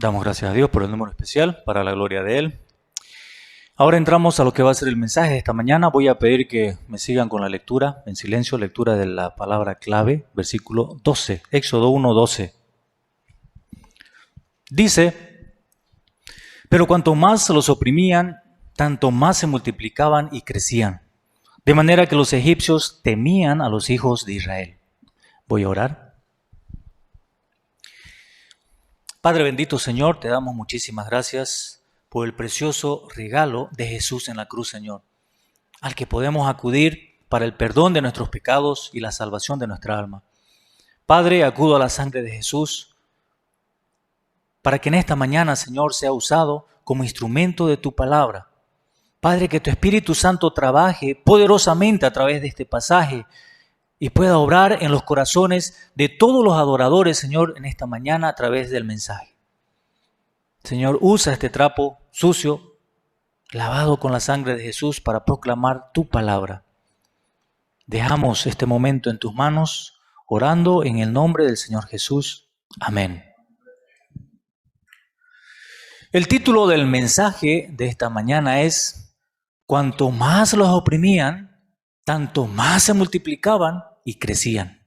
Damos gracias a Dios por el número especial, para la gloria de Él. Ahora entramos a lo que va a ser el mensaje de esta mañana. Voy a pedir que me sigan con la lectura, en silencio, lectura de la palabra clave, versículo 12, Éxodo 1:12. Dice: pero cuanto más los oprimían, tanto más se multiplicaban y crecían, de manera que los egipcios temían a los hijos de Israel. Voy a orar. Padre bendito Señor, te damos muchísimas gracias por el precioso regalo de Jesús en la cruz, Señor, al que podemos acudir para el perdón de nuestros pecados y la salvación de nuestra alma. Padre, acudo a la sangre de Jesús para que en esta mañana, Señor, sea usado como instrumento de tu palabra. Padre, que tu Espíritu Santo trabaje poderosamente a través de este pasaje y pueda obrar en los corazones de todos los adoradores, Señor, en esta mañana a través del mensaje. Señor, usa este trapo sucio, lavado con la sangre de Jesús, para proclamar tu palabra. Dejamos este momento en tus manos, orando en el nombre del Señor Jesús. Amén. El título del mensaje de esta mañana es: cuanto más los oprimían, tanto más se multiplicaban y crecían.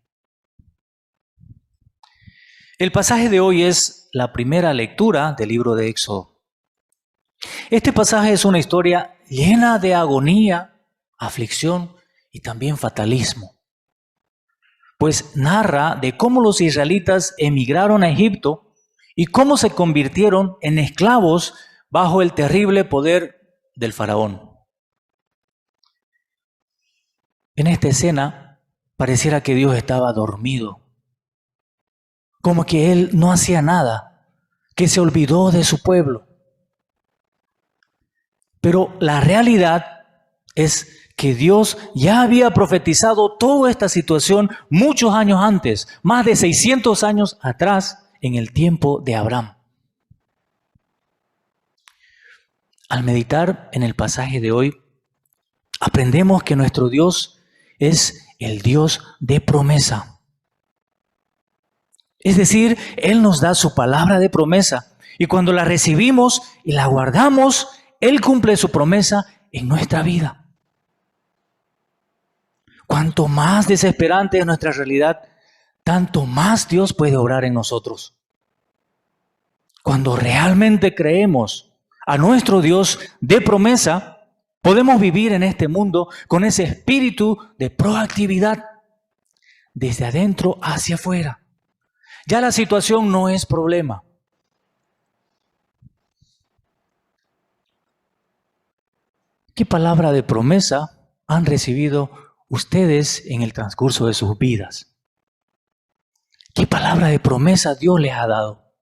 El pasaje de hoy es la primera lectura del libro de Éxodo. Este pasaje es una historia llena de agonía, aflicción y también fatalismo, pues narra de cómo los israelitas emigraron a Egipto y cómo se convirtieron en esclavos bajo el terrible poder del faraón. En esta escena pareciera que Dios estaba dormido, como que Él no hacía nada, que se olvidó de su pueblo. Pero la realidad es que Dios ya había profetizado toda esta situación muchos años antes, más de 600 años atrás, en el tiempo de Abraham. Al meditar en el pasaje de hoy, aprendemos que nuestro Dios es el Dios de promesa. Es decir, Él nos da su palabra de promesa y cuando la recibimos y la guardamos, Él cumple su promesa en nuestra vida. Cuanto más desesperante es nuestra realidad, tanto más Dios puede obrar en nosotros. Cuando realmente creemos a nuestro Dios de promesa, podemos vivir en este mundo con ese espíritu de proactividad, desde adentro hacia afuera. Ya la situación no es problema. ¿Qué palabra de promesa han recibido ustedes en el transcurso de sus vidas? ¿Qué palabra de promesa Dios les ha dado?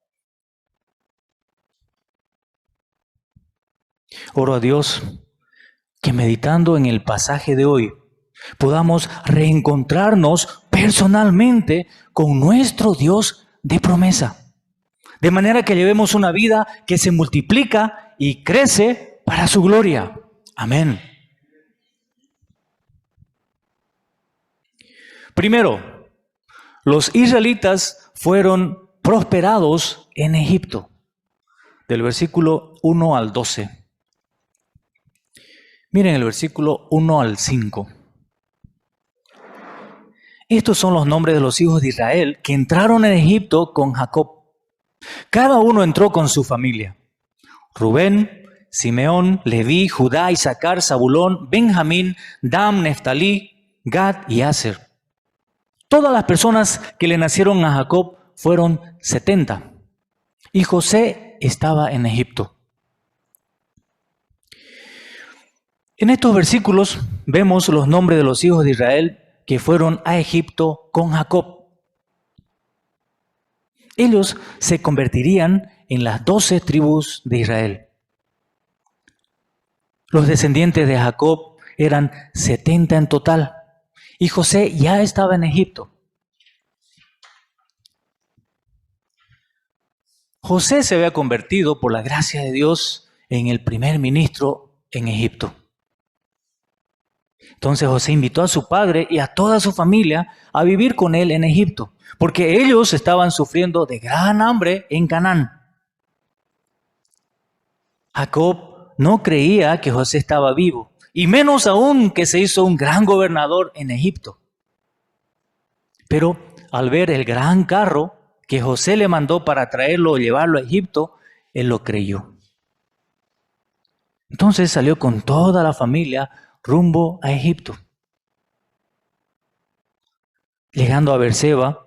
Oro a Dios que meditando en el pasaje de hoy podamos reencontrarnos personalmente con nuestro Dios de promesa, de manera que llevemos una vida que se multiplica y crece para su gloria. Amén. Primero, los israelitas fueron prosperados en Egipto, del versículo 1 al 12. Miren el versículo 1 al 5. Estos son los nombres de los hijos de Israel que entraron en Egipto con Jacob. Cada uno entró con su familia: Rubén, Simeón, Leví, Judá, Isaacar, Zabulón, Benjamín, Dan, Neftalí, Gad y Aser. Todas las personas que le nacieron a Jacob fueron 70. Y José estaba en Egipto. En estos versículos vemos los nombres de los hijos de Israel que fueron a Egipto con Jacob. Ellos se convertirían en las 12 tribus de Israel. Los descendientes de Jacob eran 70 en total y José ya estaba en Egipto. José se había convertido por la gracia de Dios en el primer ministro en Egipto. Entonces José invitó a su padre y a toda su familia a vivir con él en Egipto, porque ellos estaban sufriendo de gran hambre en Canaán. Jacob no creía que José estaba vivo, y menos aún que se hizo un gran gobernador en Egipto. Pero al ver el gran carro que José le mandó para traerlo o llevarlo a Egipto, él lo creyó. Entonces salió con toda la familia rumbo a Egipto. Llegando a Beerseba,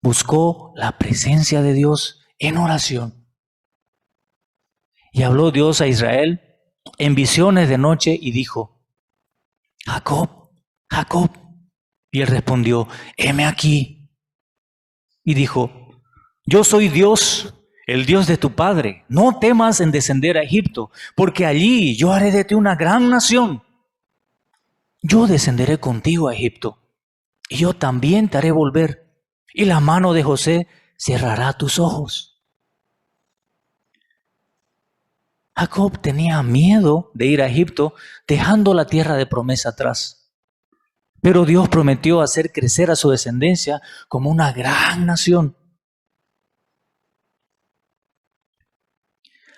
buscó la presencia de Dios en oración. Y habló Dios a Israel en visiones de noche y dijo: Jacob, Jacob. Y él respondió: heme aquí. Y dijo: yo soy Dios, el Dios de tu padre. No temas en descender a Egipto, porque allí yo haré de ti una gran nación. Yo descenderé contigo a Egipto, y yo también te haré volver, y la mano de José cerrará tus ojos. Jacob tenía miedo de ir a Egipto, dejando la tierra de promesa atrás. Pero Dios prometió hacer crecer a su descendencia como una gran nación.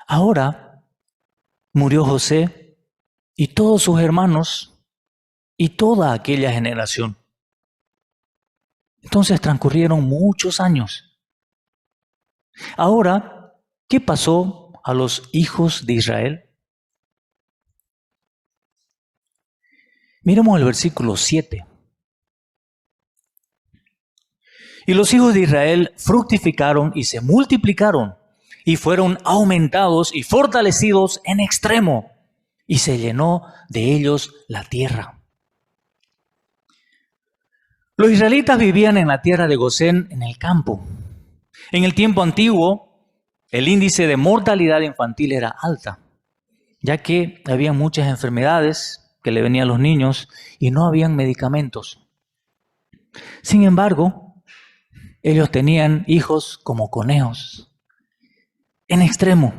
Ahora murió José y todos sus hermanos y toda aquella generación. Entonces transcurrieron muchos años. Ahora, ¿qué pasó a los hijos de Israel? Miremos el versículo 7. Y los hijos de Israel fructificaron y se multiplicaron, y fueron aumentados y fortalecidos en extremo, y se llenó de ellos la tierra. Los israelitas vivían en la tierra de Gosén, en el campo. En el tiempo antiguo, el índice de mortalidad infantil era alta, ya que había muchas enfermedades que le venían a los niños y no habían medicamentos. Sin embargo, ellos tenían hijos como conejos, en extremo.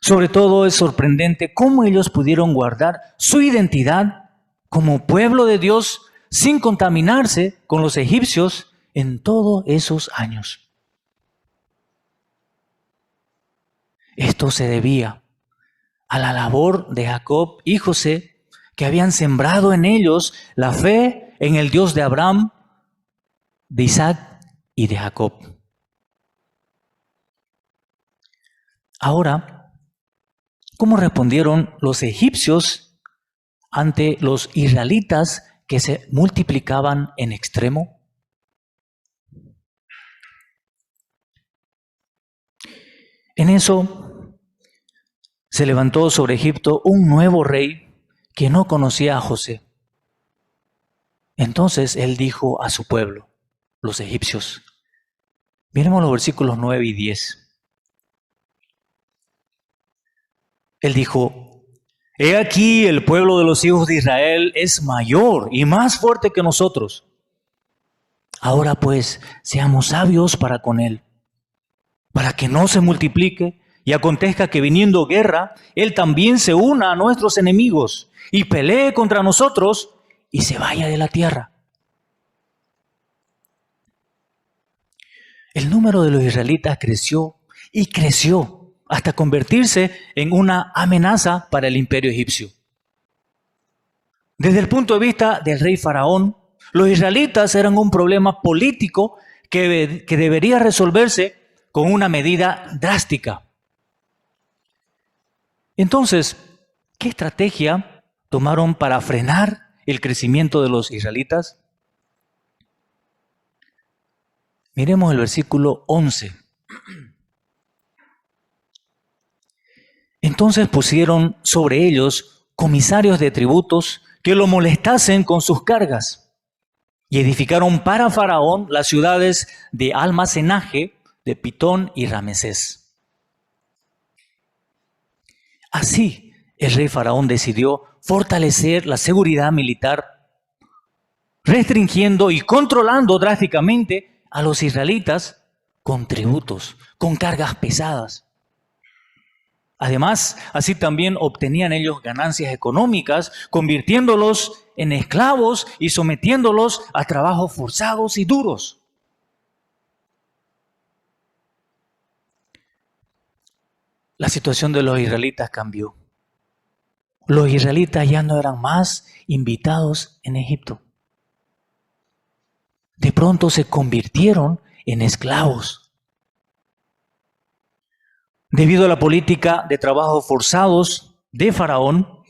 Sobre todo es sorprendente cómo ellos pudieron guardar su identidad como pueblo de Dios sin contaminarse con los egipcios en todos esos años. Esto se debía a la labor de Jacob y José, que habían sembrado en ellos la fe en el Dios de Abraham, de Isaac y de Jacob. Ahora, ¿cómo respondieron los egipcios ante los israelitas que se multiplicaban en extremo? En eso se levantó sobre Egipto un nuevo rey que no conocía a José. Entonces él dijo a su pueblo, los egipcios, miremos los versículos 9 y 10. Él dijo: he aquí el pueblo de los hijos de Israel es mayor y más fuerte que nosotros. Ahora pues, seamos sabios para con él, para que no se multiplique y acontezca que viniendo guerra, él también se una a nuestros enemigos y pelee contra nosotros y se vaya de la tierra. El número de los israelitas creció y creció hasta convertirse en una amenaza para el imperio egipcio. Desde el punto de vista del rey Faraón, los israelitas eran un problema político que debería resolverse con una medida drástica. Entonces, ¿qué estrategia tomaron para frenar el crecimiento de los israelitas? Miremos el versículo 11. Entonces pusieron sobre ellos comisarios de tributos que lo molestasen con sus cargas, y edificaron para Faraón las ciudades de almacenaje de Pitón y Ramesés. Así, el rey Faraón decidió fortalecer la seguridad militar, restringiendo y controlando drásticamente a los israelitas con tributos, con cargas pesadas. Además, así también obtenían ellos ganancias económicas, convirtiéndolos en esclavos y sometiéndolos a trabajos forzados y duros. la situación de los israelitas cambió. Los israelitas ya no eran más invitados en Egipto. De pronto se convirtieron en esclavos. Debido a la política de trabajos forzados de Faraón,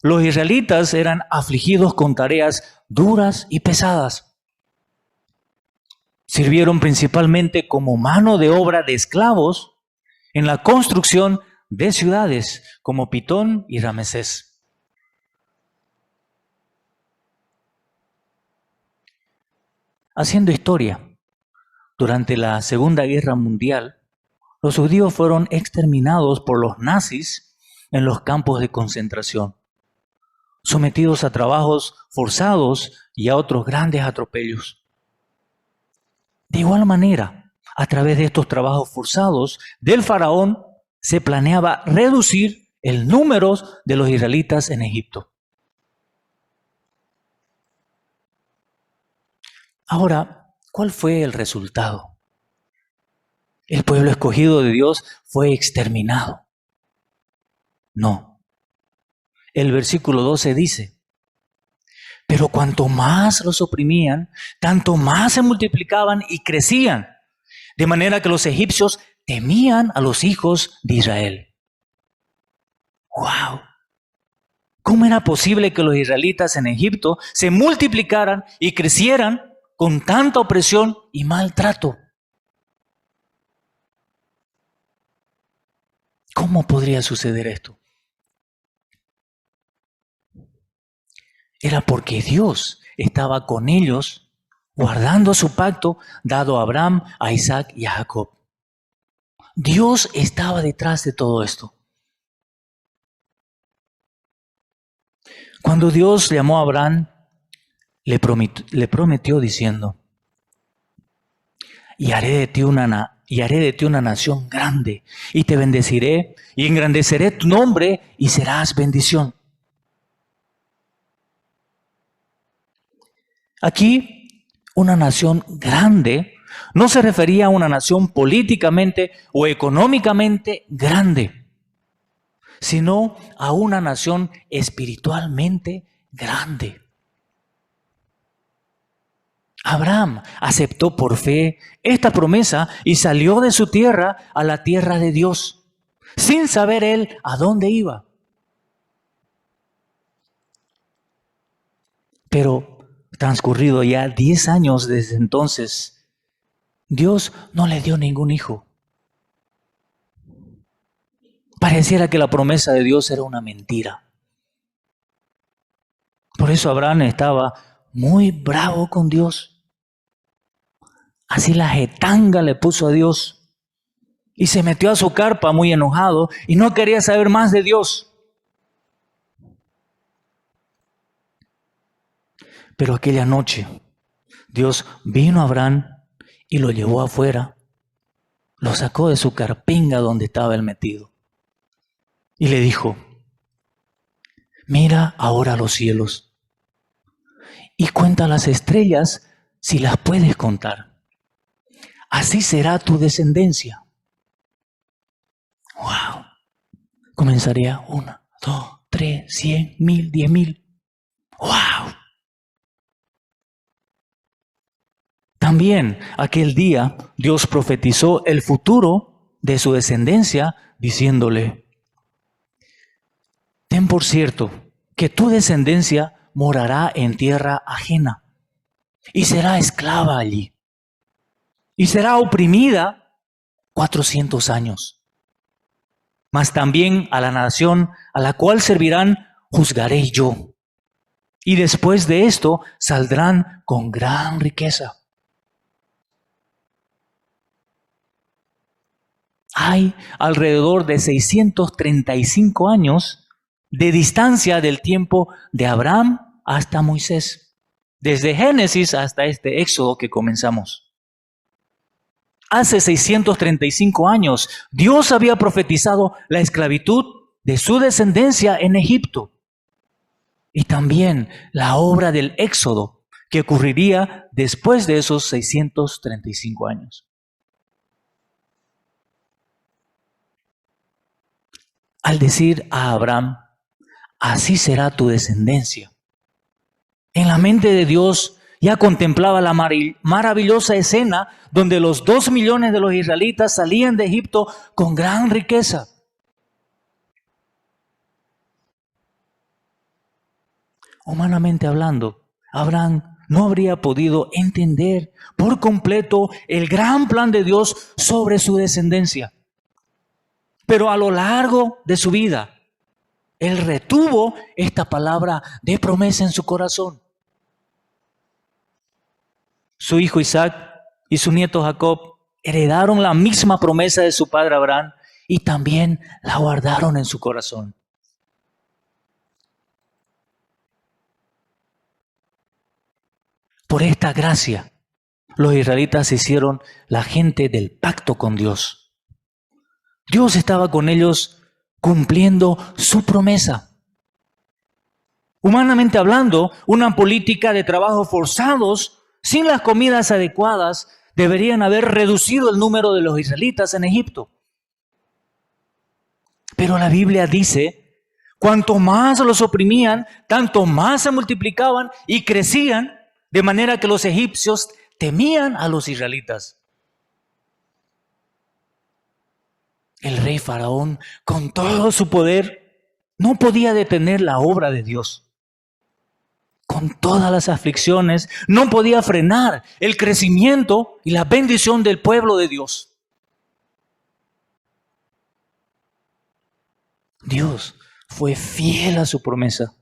los israelitas eran afligidos con tareas duras y pesadas. Sirvieron principalmente como mano de obra de esclavos en la construcción de ciudades como Pitón y Ramesés. Haciendo historia, durante la Segunda Guerra Mundial, los judíos fueron exterminados por los nazis en los campos de concentración, sometidos a trabajos forzados y a otros grandes atropellos. De igual manera, a través de estos trabajos forzados del faraón, se planeaba reducir el número de los israelitas en Egipto. Ahora, ¿cuál fue el resultado? ¿El pueblo escogido de Dios fue exterminado? No. El versículo 12 dice: pero cuanto más los oprimían, tanto más se multiplicaban y crecían, de manera que los egipcios temían a los hijos de Israel. ¡Wow! ¿Cómo era posible que los israelitas en Egipto se multiplicaran y crecieran con tanta opresión y maltrato? ¿Cómo podría suceder esto? Era porque Dios estaba con ellos, guardando su pacto dado a Abraham, a Isaac y a Jacob. Dios estaba detrás de todo esto. Cuando Dios llamó a Abraham, le prometió diciendo: y haré de ti una nación grande, y te bendeciré, y engrandeceré tu nombre, y serás bendición. Aquí, una nación grande no se refería a una nación políticamente o económicamente grande, sino a una nación espiritualmente grande. Abraham aceptó por fe esta promesa y salió de su tierra a la tierra de Dios, sin saber él a dónde iba. Pero transcurrido ya 10 años desde entonces, Dios no le dio ningún hijo. Pareciera que la promesa de Dios era una mentira. Por eso Abraham estaba muy bravo con Dios. Así la jetanga le puso a Dios y se metió a su carpa muy enojado y no quería saber más de Dios. Pero aquella noche Dios vino a Abraham y lo llevó afuera, lo sacó de su carpinga donde estaba él metido y le dijo: mira ahora los cielos y cuenta las estrellas si las puedes contar. Así será tu descendencia. ¡Wow! Comenzaría 1, 2, 3, 100, 1000, 10,000. ¡Wow! También aquel día Dios profetizó el futuro de su descendencia diciéndole: ten por cierto que tu descendencia morará en tierra ajena y será esclava allí y será oprimida 400 años. Mas también a la nación a la cual servirán juzgaré yo, y después de esto saldrán con gran riqueza. Hay alrededor de 635 años de distancia del tiempo de Abraham hasta Moisés, desde Génesis hasta este Éxodo que comenzamos. Hace 635 años, Dios había profetizado la esclavitud de su descendencia en Egipto y también la obra del Éxodo que ocurriría después de esos 635 años. al decir a Abraham, así será tu descendencia. En la mente de Dios ya contemplaba la maravillosa escena donde los 2 millones de los israelitas salían de Egipto con gran riqueza. Humanamente hablando, Abraham no habría podido entender por completo el gran plan de Dios sobre su descendencia. Pero a lo largo de su vida, él retuvo esta palabra de promesa en su corazón. Su hijo Isaac y su nieto Jacob heredaron la misma promesa de su padre Abraham y también la guardaron en su corazón. Por esta gracia, los israelitas se hicieron la gente del pacto con Dios. Dios estaba con ellos cumpliendo su promesa. Humanamente hablando, una política de trabajos forzados, sin las comidas adecuadas, deberían haber reducido el número de los israelitas en Egipto. Pero la Biblia dice, cuanto más los oprimían, tanto más se multiplicaban y crecían, de manera que los egipcios temían a los israelitas. El rey Faraón, con todo su poder, no podía detener la obra de Dios. Con todas las aflicciones, no podía frenar el crecimiento y la bendición del pueblo de Dios. Dios fue fiel a su promesa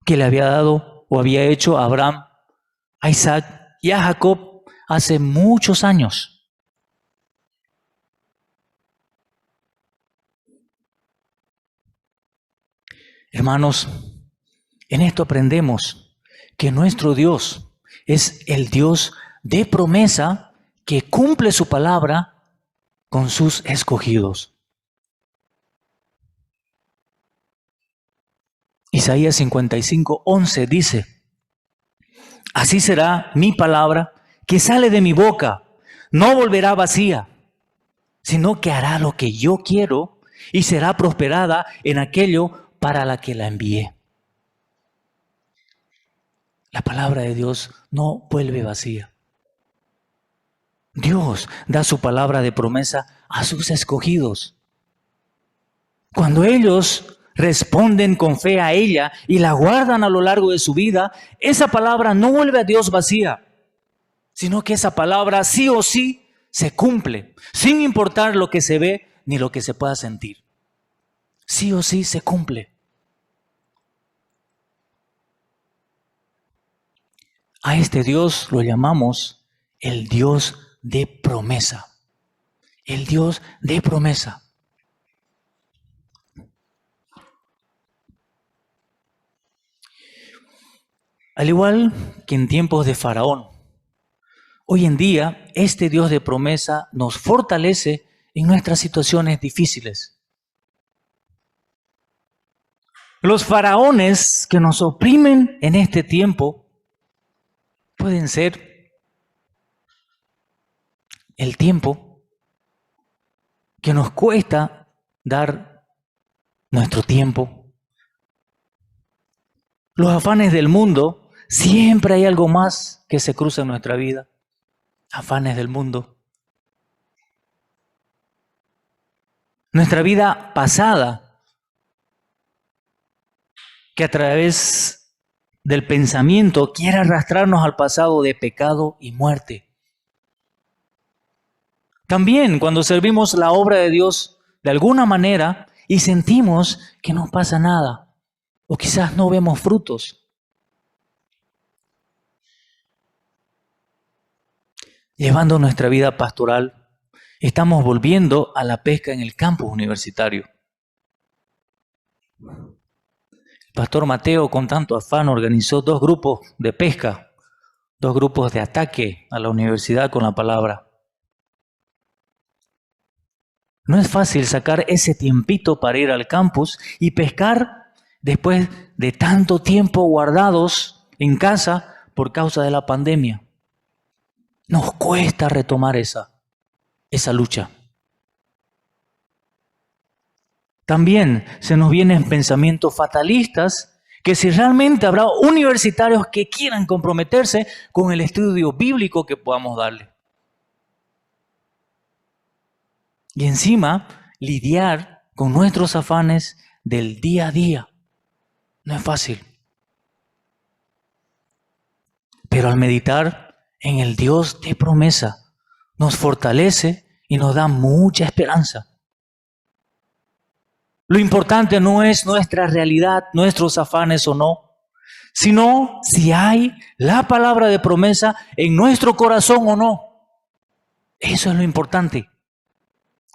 que le había dado o había hecho a Abraham, a Isaac y a Jacob hace muchos años. Hermanos, en esto aprendemos que nuestro Dios es el Dios de promesa que cumple su palabra con sus escogidos. Isaías 55:11 dice, así será mi palabra que sale de mi boca, no volverá vacía, sino que hará lo que yo quiero y será prosperada en aquello para la que la envié. La palabra de Dios no vuelve vacía. Dios da su palabra de promesa a sus escogidos. Cuando ellos responden con fe a ella y la guardan a lo largo de su vida, esa palabra no vuelve a Dios vacía, sino que esa palabra sí o sí se cumple, sin importar lo que se ve ni lo que se pueda sentir. Sí o sí se cumple. A este Dios lo llamamos el Dios de promesa. El Dios de promesa. Al igual que en tiempos de Faraón, hoy en día este Dios de promesa nos fortalece en nuestras situaciones difíciles. Los faraones que nos oprimen en este tiempo pueden ser el tiempo que nos cuesta dar nuestro tiempo. Los afanes del mundo. Siempre hay algo más que se cruza en nuestra vida. Afanes del mundo. Nuestra vida pasada, que a través del pensamiento quiere arrastrarnos al pasado de pecado y muerte. También cuando servimos la obra de Dios de alguna manera y sentimos que no pasa nada, o quizás no vemos frutos. Llevando nuestra vida pastoral, estamos volviendo a la pesca en el campus universitario. El pastor Mateo, con tanto afán, organizó 2 grupos de pesca, 2 grupos de ataque a la universidad con la palabra. No es fácil sacar ese tiempito para ir al campus y pescar después de tanto tiempo guardados en casa por causa de la pandemia. Nos cuesta retomar esa lucha. También se nos vienen pensamientos fatalistas que si realmente habrá universitarios que quieran comprometerse con el estudio bíblico que podamos darle. Y encima, lidiar con nuestros afanes del día a día. No es fácil. Pero al meditar en el Dios de promesa, nos fortalece y nos da mucha esperanza. Lo importante no es nuestra realidad, nuestros afanes o no, sino si hay la palabra de promesa en nuestro corazón o no. Eso es lo importante.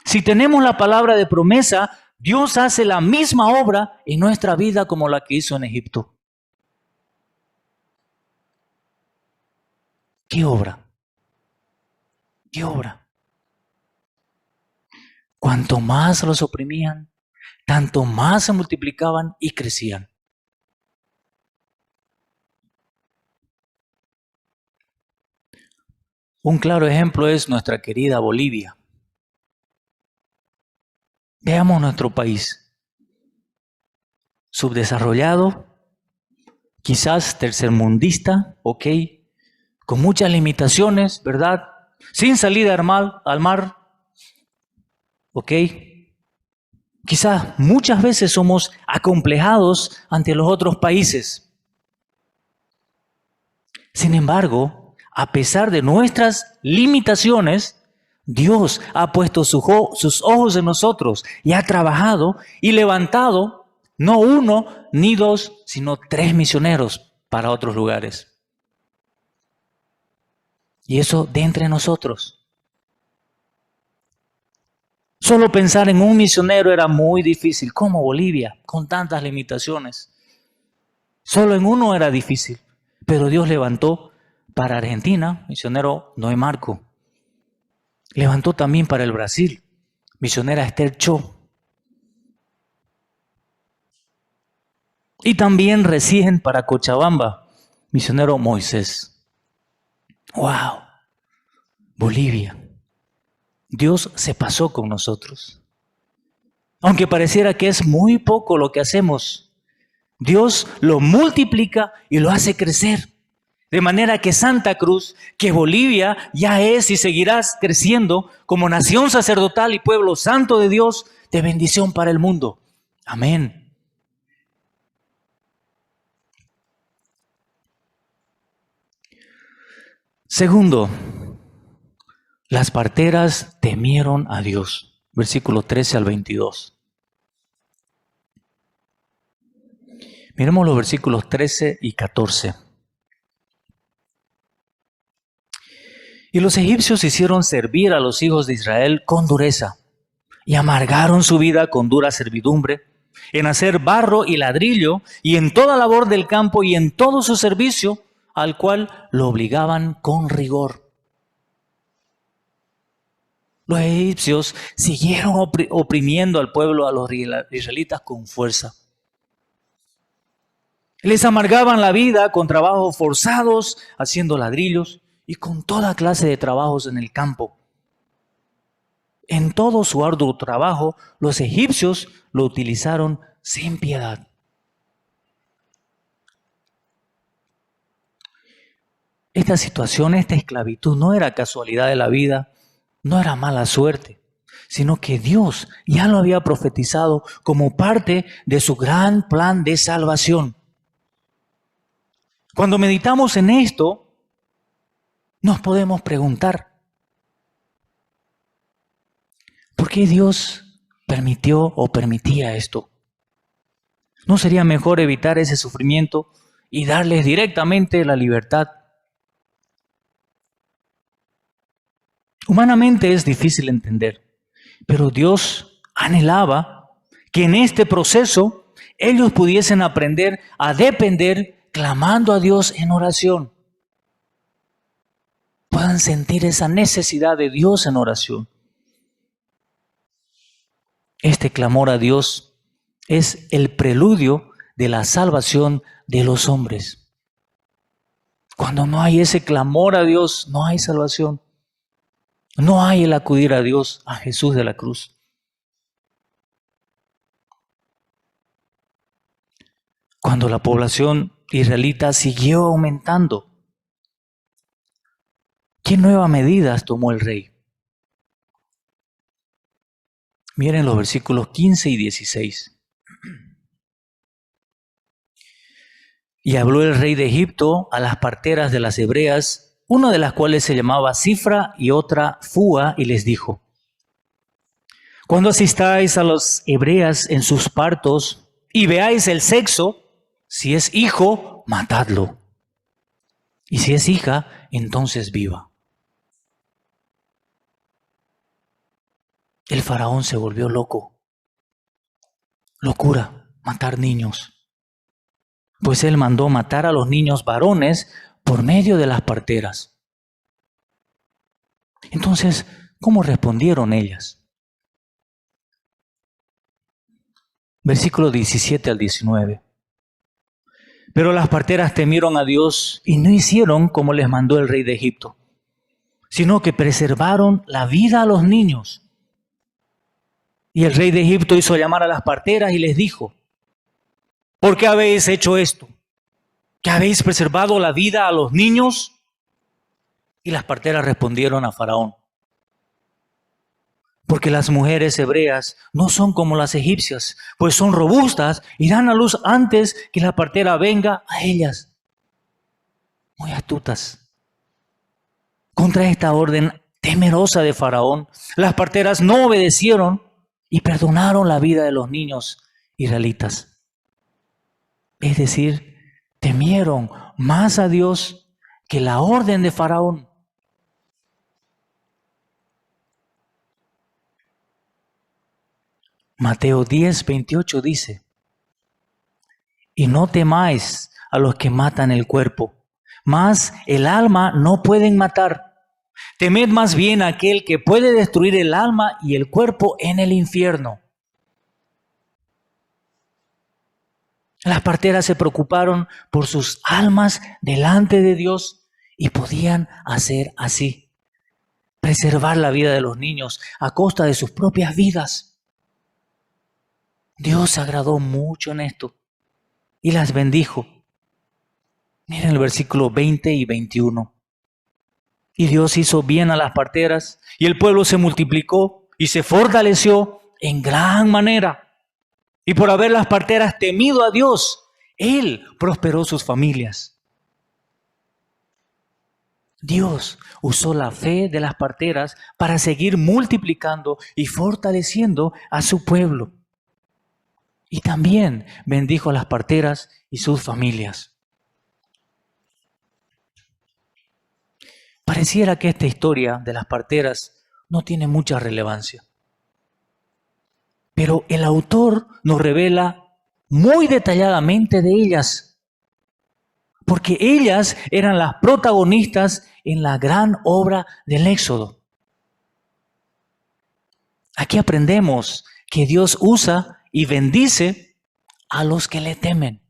Si tenemos la palabra de promesa, Dios hace la misma obra en nuestra vida como la que hizo en Egipto. ¿Qué obra? ¿Qué obra? Cuanto más los oprimían, tanto más se multiplicaban y crecían. Un claro ejemplo es nuestra querida Bolivia. Veamos nuestro país. Subdesarrollado, quizás tercermundista, ok, con muchas limitaciones, ¿verdad? Sin salida al mar, ok. Quizás muchas veces somos acomplejados ante los otros países. Sin embargo, a pesar de nuestras limitaciones, Dios ha puesto sus ojos en nosotros y ha trabajado y levantado no 1 ni 2, sino 3 misioneros para otros lugares. Y eso de entre nosotros. Solo pensar en un misionero era muy difícil, como Bolivia, con tantas limitaciones. Solo en uno era difícil, pero Dios levantó para Argentina, misionero Noé Marco. Levantó también para el Brasil, misionera Esther Cho. Y también recién para Cochabamba, misionero Moisés. ¡Wow! Bolivia. Dios se pasó con nosotros. Aunque pareciera que es muy poco lo que hacemos, Dios lo multiplica y lo hace crecer. De manera que Santa Cruz, que Bolivia ya es y seguirá creciendo como nación sacerdotal y pueblo santo de Dios, de bendición para el mundo. Amén. Segundo, las parteras temieron a Dios. Versículo 13 al 22. Miremos los versículos 13 y 14. Y los egipcios hicieron servir a los hijos de Israel con dureza y amargaron su vida con dura servidumbre, en hacer barro y ladrillo y en toda labor del campo y en todo su servicio, al cual lo obligaban con rigor. Los egipcios siguieron oprimiendo al pueblo, a los israelitas con fuerza. Les amargaban la vida con trabajos forzados, haciendo ladrillos y con toda clase de trabajos en el campo. En todo su arduo trabajo, los egipcios lo utilizaron sin piedad. Esta situación, esta esclavitud, no era casualidad de la vida, no era mala suerte, sino que Dios ya lo había profetizado como parte de su gran plan de salvación. Cuando meditamos en esto, nos podemos preguntar, ¿por qué Dios permitió o permitía esto? ¿No sería mejor evitar ese sufrimiento y darles directamente la libertad? Humanamente es difícil entender, pero Dios anhelaba que en este proceso ellos pudiesen aprender a depender clamando a Dios en oración. Puedan sentir esa necesidad de Dios en oración. Este clamor a Dios es el preludio de la salvación de los hombres. Cuando no hay ese clamor a Dios, no hay salvación. No hay el acudir a Dios, a Jesús de la cruz. cuando la población israelita siguió aumentando, ¿qué nuevas medidas tomó el rey? Miren los versículos 15 y 16. Y habló el rey de Egipto a las parteras de las hebreas, una de las cuales se llamaba Cifra y otra Fúa, y les dijo: cuando asistáis a las hebreas en sus partos y veáis el sexo, si es hijo, matadlo. Y si es hija, entonces viva. El faraón se volvió loco. Locura, matar niños. Pues él mandó matar a los niños varones por medio de las parteras. Entonces, ¿cómo respondieron ellas? Versículo 17 al 19. Pero las parteras temieron a Dios y no hicieron como les mandó el rey de Egipto, sino que preservaron la vida a los niños. Y el rey de Egipto hizo llamar a las parteras y les dijo: ¿por qué habéis hecho esto? ¿Que habéis preservado la vida a los niños? Y las parteras respondieron a Faraón: porque las mujeres hebreas no son como las egipcias, pues son robustas y dan a luz antes que la partera venga a ellas. Muy astutas. Contra esta orden temerosa de Faraón, las parteras no obedecieron y perdonaron la vida de los niños israelitas. Es decir, temieron más a Dios que la orden de Faraón. Mateo 10:28 dice: y no temáis a los que matan el cuerpo, mas el alma no pueden matar. Temed más bien a aquel que puede destruir el alma y el cuerpo en el infierno. Las parteras se preocuparon por sus almas delante de Dios y podían hacer así, preservar la vida de los niños a costa de sus propias vidas. Dios se agradó mucho en esto y las bendijo. Miren el versículo 20 y 21. Y Dios hizo bien a las parteras y el pueblo se multiplicó y se fortaleció en gran manera. Y por haber las parteras temido a Dios, Él prosperó sus familias. Dios usó la fe de las parteras para seguir multiplicando y fortaleciendo a su pueblo. Y también bendijo a las parteras y sus familias. Pareciera que esta historia de las parteras no tiene mucha relevancia. Pero el autor nos revela muy detalladamente de ellas, porque ellas eran las protagonistas en la gran obra del Éxodo. Aquí aprendemos que Dios usa y bendice a los que le temen.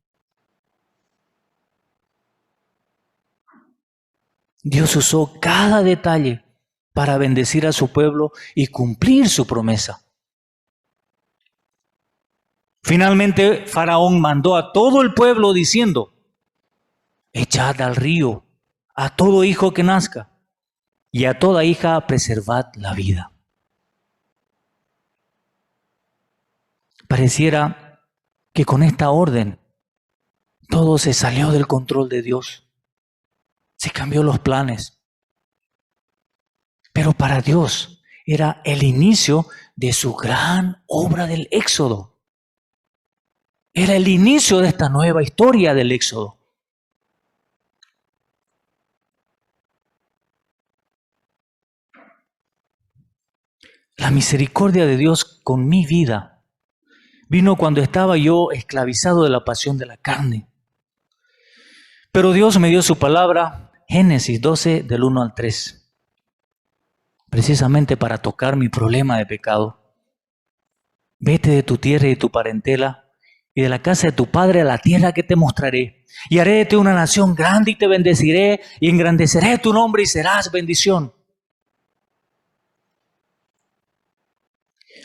Dios usó cada detalle para bendecir a su pueblo y cumplir su promesa. Finalmente, Faraón mandó a todo el pueblo diciendo: echad al río a todo hijo que nazca y a toda hija preservad la vida. Pareciera que con esta orden todo se salió del control de Dios. Se cambió los planes. Pero para Dios era el inicio de su gran obra del Éxodo. Era el inicio de esta nueva historia del Éxodo. La misericordia de Dios con mi vida vino cuando estaba yo esclavizado de la pasión de la carne. Pero Dios me dio su palabra, Génesis 12, del 1 al 3, precisamente para tocar mi problema de pecado. Vete de tu tierra y de tu parentela y de la casa de tu padre a la tierra que te mostraré. Y haré de ti una nación grande y te bendeciré y engrandeceré tu nombre y serás bendición.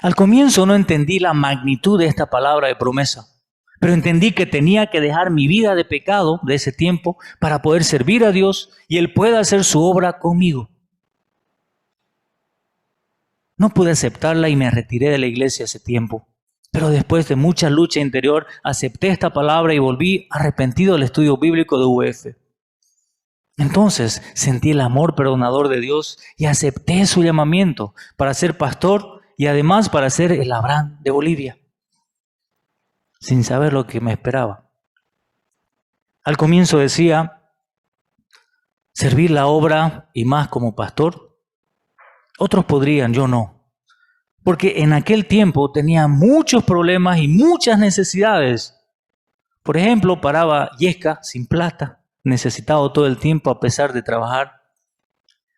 Al comienzo no entendí la magnitud de esta palabra de promesa, Pero entendí que tenía que dejar mi vida de pecado de ese tiempo para poder servir a Dios y Él pueda hacer su obra conmigo. No pude aceptarla y me retiré de la iglesia ese tiempo. Pero después de mucha lucha interior, acepté esta palabra y volví arrepentido del estudio bíblico de UF. Entonces sentí el amor perdonador de Dios y acepté su llamamiento para ser pastor y además para ser el Abraham de Bolivia, sin saber lo que me esperaba. Al comienzo decía, servir la obra y más como pastor. Otros podrían, yo no. Porque en aquel tiempo tenía muchos problemas y muchas necesidades. Por ejemplo, paraba yesca sin plata, necesitado todo el tiempo a pesar de trabajar.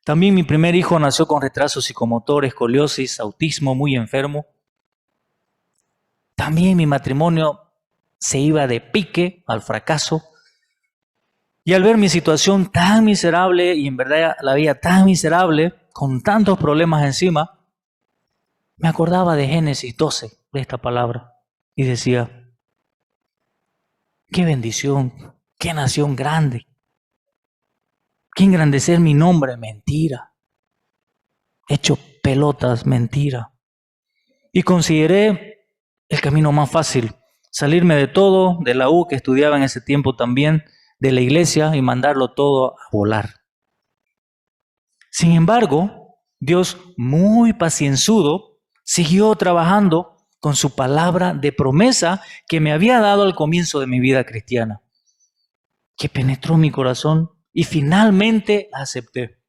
También mi primer hijo nació con retraso psicomotor, escoliosis, autismo, muy enfermo. También mi matrimonio se iba de pique al fracaso. Y al ver mi situación tan miserable, y en verdad la vida tan miserable, con tantos problemas encima, me acordaba de Génesis 12, de esta palabra, y decía, qué bendición, qué nación grande, qué engrandecer mi nombre, mentira, hecho pelotas, mentira. Y consideré el camino más fácil, salirme de todo, de la U que estudiaba en ese tiempo también, de la iglesia y mandarlo todo a volar. Sin embargo, Dios, muy pacienzudo, siguió trabajando con su palabra de promesa que me había dado al comienzo de mi vida cristiana, que penetró mi corazón y finalmente la acepté.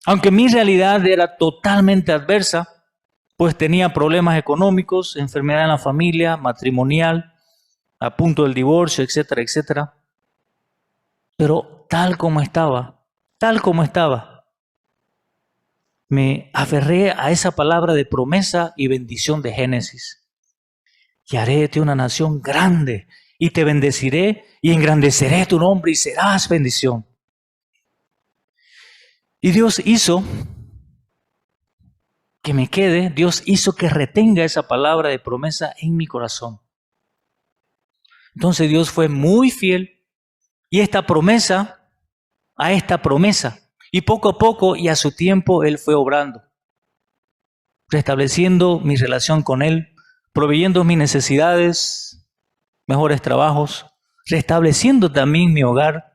Aunque mi realidad era totalmente adversa, pues tenía problemas económicos, enfermedad en la familia, matrimonial, a punto del divorcio, etcétera, etcétera. Pero tal como estaba, me aferré a esa palabra de promesa y bendición de Génesis. Y haré de ti una nación grande, y te bendeciré y engrandeceré tu nombre y serás bendición. Y Dios hizo que me quede, Dios hizo que retenga esa palabra de promesa en mi corazón. Entonces Dios fue muy fiel y a esta promesa, y poco a poco y a su tiempo Él fue obrando, restableciendo mi relación con Él, proveyendo mis necesidades, mejores trabajos, restableciendo también mi hogar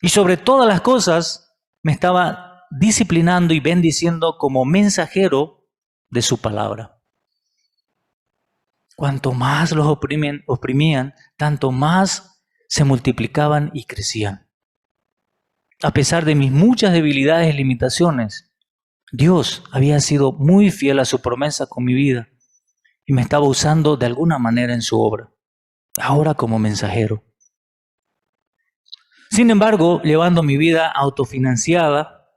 y sobre todas las cosas me estaba disciplinando y bendiciendo como mensajero de su palabra. Cuanto más los oprimían, tanto más se multiplicaban y crecían. A pesar de mis muchas debilidades y limitaciones, Dios había sido muy fiel a su promesa con mi vida y me estaba usando de alguna manera en su obra, ahora como mensajero. Sin embargo, llevando mi vida autofinanciada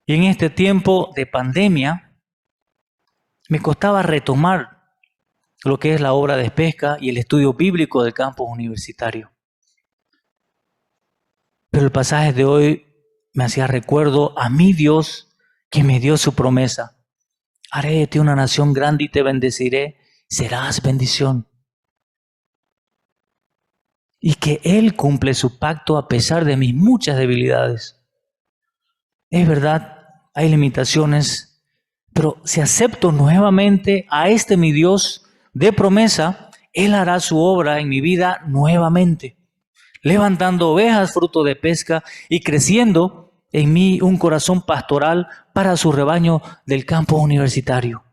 y en este tiempo de pandemia, me costaba retomar lo que es la obra de pesca y el estudio bíblico del campus universitario. Pero el pasaje de hoy me hacía recuerdo a mi Dios que me dio su promesa. Haré de ti una nación grande y te bendeciré, serás bendición. Y que Él cumple su pacto a pesar de mis muchas debilidades. Es verdad, hay limitaciones, pero si acepto nuevamente a este mi Dios de promesa, Él hará su obra en mi vida nuevamente, levantando ovejas fruto de pesca y creciendo en mí un corazón pastoral para su rebaño del campus universitario.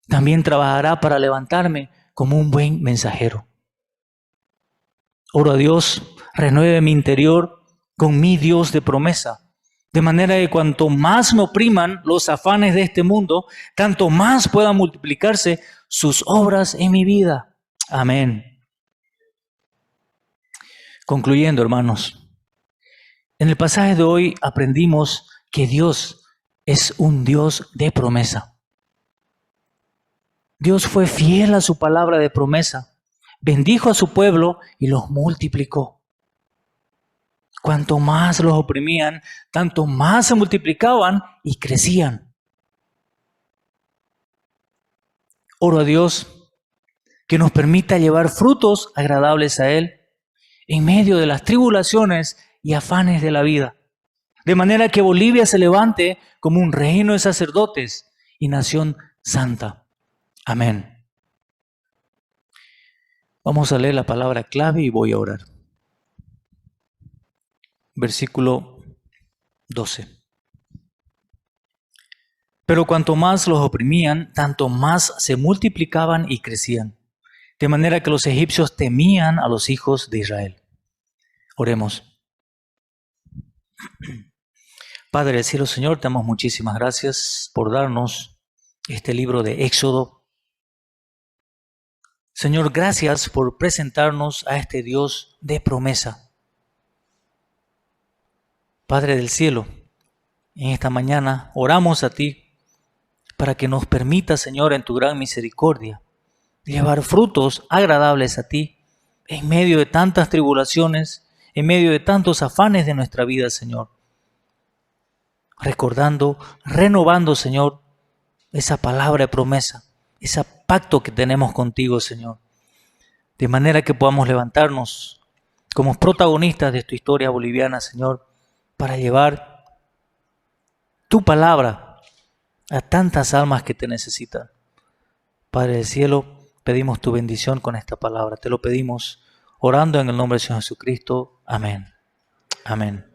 También trabajará para levantarme como un buen mensajero. Oro a Dios, renueve mi interior con mi Dios de promesa, de manera que cuanto más me opriman los afanes de este mundo, tanto más puedan multiplicarse sus obras en mi vida. Amén. Concluyendo, hermanos, en el pasaje de hoy aprendimos que Dios es un Dios de promesa. Dios fue fiel a su palabra de promesa, bendijo a su pueblo y los multiplicó. Cuanto más los oprimían, tanto más se multiplicaban y crecían. Oro a Dios que nos permita llevar frutos agradables a Él en medio de las tribulaciones y afanes de la vida. De manera que Bolivia se levante como un reino de sacerdotes y nación santa. Amén. Vamos a leer la palabra clave y voy a orar. Versículo 12. Pero cuanto más los oprimían, tanto más se multiplicaban y crecían, de manera que los egipcios temían a los hijos de Israel. Oremos. Padre del cielo, Señor, te damos muchísimas gracias por darnos este libro de Éxodo. Señor, gracias por presentarnos a este Dios de promesa. Padre del cielo, en esta mañana oramos a ti para que nos permita, Señor, en tu gran misericordia, llevar frutos agradables a ti en medio de tantas tribulaciones, en medio de tantos afanes de nuestra vida, Señor. Recordando, renovando, Señor, esa palabra de promesa, ese pacto que tenemos contigo, Señor. De manera que podamos levantarnos como protagonistas de tu historia boliviana, Señor, para llevar tu palabra a tantas almas que te necesitan. Padre del cielo, pedimos tu bendición con esta palabra. Te lo pedimos orando en el nombre del Señor Jesucristo. Amén. Amén.